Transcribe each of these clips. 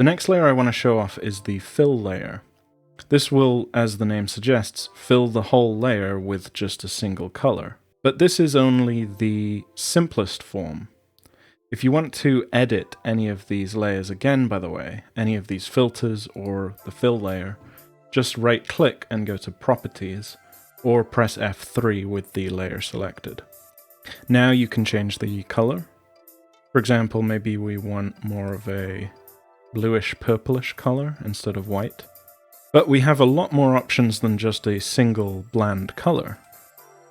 The next layer I want to show off is the fill layer. This will, as the name suggests, fill the whole layer with just a single color. But this is only the simplest form. If you want to edit any of these layers again, by the way, any of these filters or the fill layer, just right-click and go to Properties, or press F3 with the layer selected. Now you can change the color. For example, maybe we want more of a bluish-purplish color instead of white. But we have a lot more options than just a single bland color.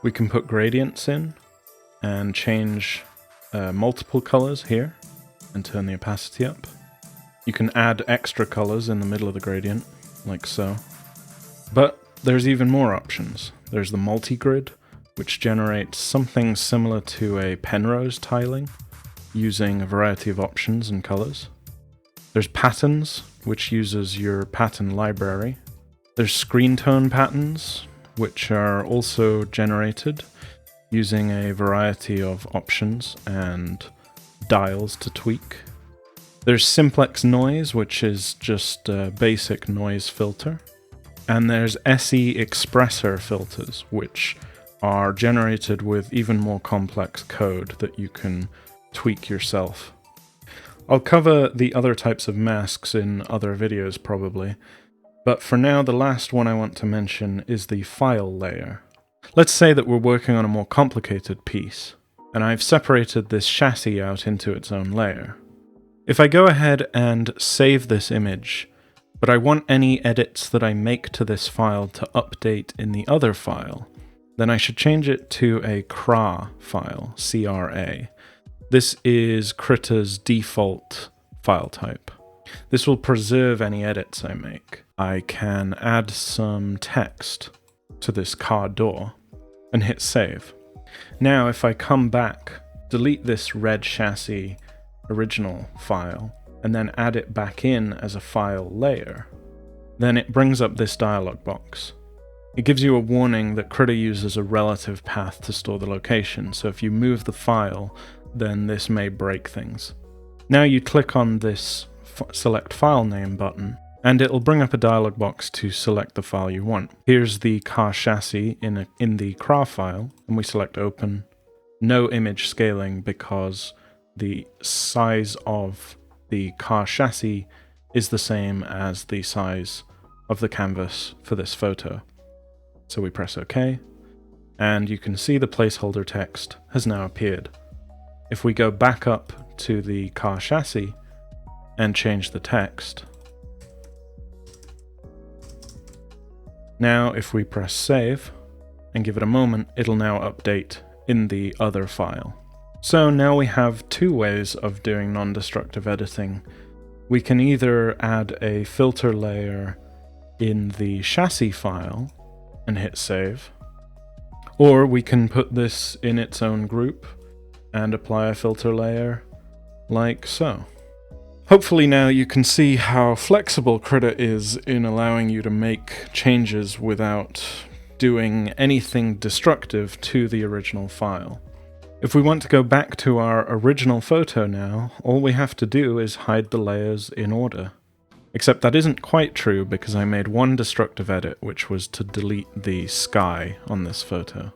We can put gradients in and change multiple colors here and turn the opacity up. You can add extra colors in the middle of the gradient, like so. But there's even more options. There's the Multigrid, which generates something similar to a Penrose tiling, using a variety of options and colors. There's Patterns, which uses your pattern library. There's Screentone patterns, which are also generated using a variety of options and dials to tweak. There's Simplex Noise, which is just a basic noise filter. And there's SeExpr filters, which are generated with even more complex code that you can tweak yourself. I'll cover the other types of masks in other videos probably, but for now the last one I want to mention is the file layer. Let's say that we're working on a more complicated piece, and I've separated this chassis out into its own layer. If I go ahead and save this image, but I want any edits that I make to this file to update in the other file, then I should change it to a CRA file, C-R-A. This is Krita's default file type. This will preserve any edits I make. I can add some text to this car door and hit save. Now if I come back, delete this red chassis original file, and then add it back in as a file layer, then it brings up this dialog box. It gives you a warning that Krita uses a relative path to store the location, so if you move the file, then this may break things. Now you click on this Select File Name button, and it'll bring up a dialog box to select the file you want. Here's the car chassis in the CRA file, and we select Open. No image scaling because the size of the car chassis is the same as the size of the canvas for this photo. So we press OK, and you can see the placeholder text has now appeared. If we go back up to the car chassis and change the text, now if we press save and give it a moment, it'll now update in the other file. So now we have two ways of doing non-destructive editing. We can either add a filter layer in the chassis file and hit save, or we can put this in its own group and apply a filter layer like so. Hopefully now you can see how flexible Krita is in allowing you to make changes without doing anything destructive to the original file. If we want to go back to our original photo now, all we have to do is hide the layers in order. Except that isn't quite true because I made one destructive edit, which was to delete the sky on this photo.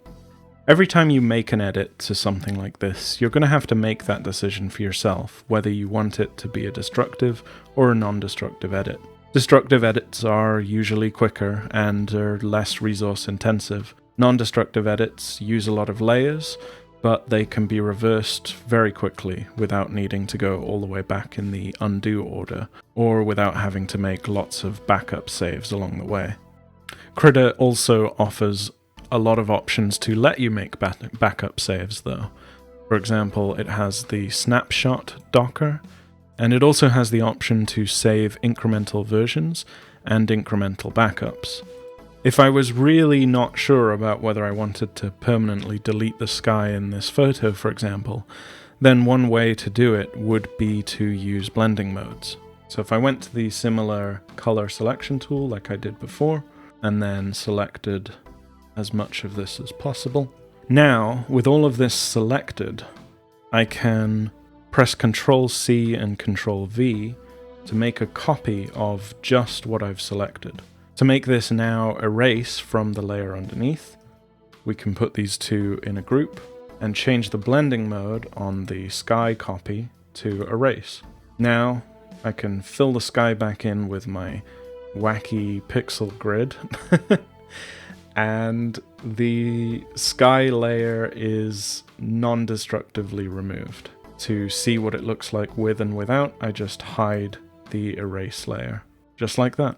Every time you make an edit to something like this, you're going to have to make that decision for yourself, whether you want it to be a destructive or a non-destructive edit. Destructive edits are usually quicker and are less resource intensive. Non-destructive edits use a lot of layers, but they can be reversed very quickly without needing to go all the way back in the undo order, or without having to make lots of backup saves along the way. Krita also offers a lot of options to let you make backup saves though. For example, it has the snapshot docker, and it also has the option to save incremental versions and incremental backups. If I was really not sure about whether I wanted to permanently delete the sky in this photo, for example, then one way to do it would be to use blending modes. So if I went to the similar color selection tool like I did before, and then selected as much of this as possible. Now, with all of this selected, I can press Ctrl-C and Ctrl-V to make a copy of just what I've selected. To make this now erase from the layer underneath, we can put these two in a group and change the blending mode on the sky copy to erase. Now I can fill the sky back in with my wacky pixel grid and the sky layer is non-destructively removed. To see what it looks like with and without, I just hide the erase layer, just like that.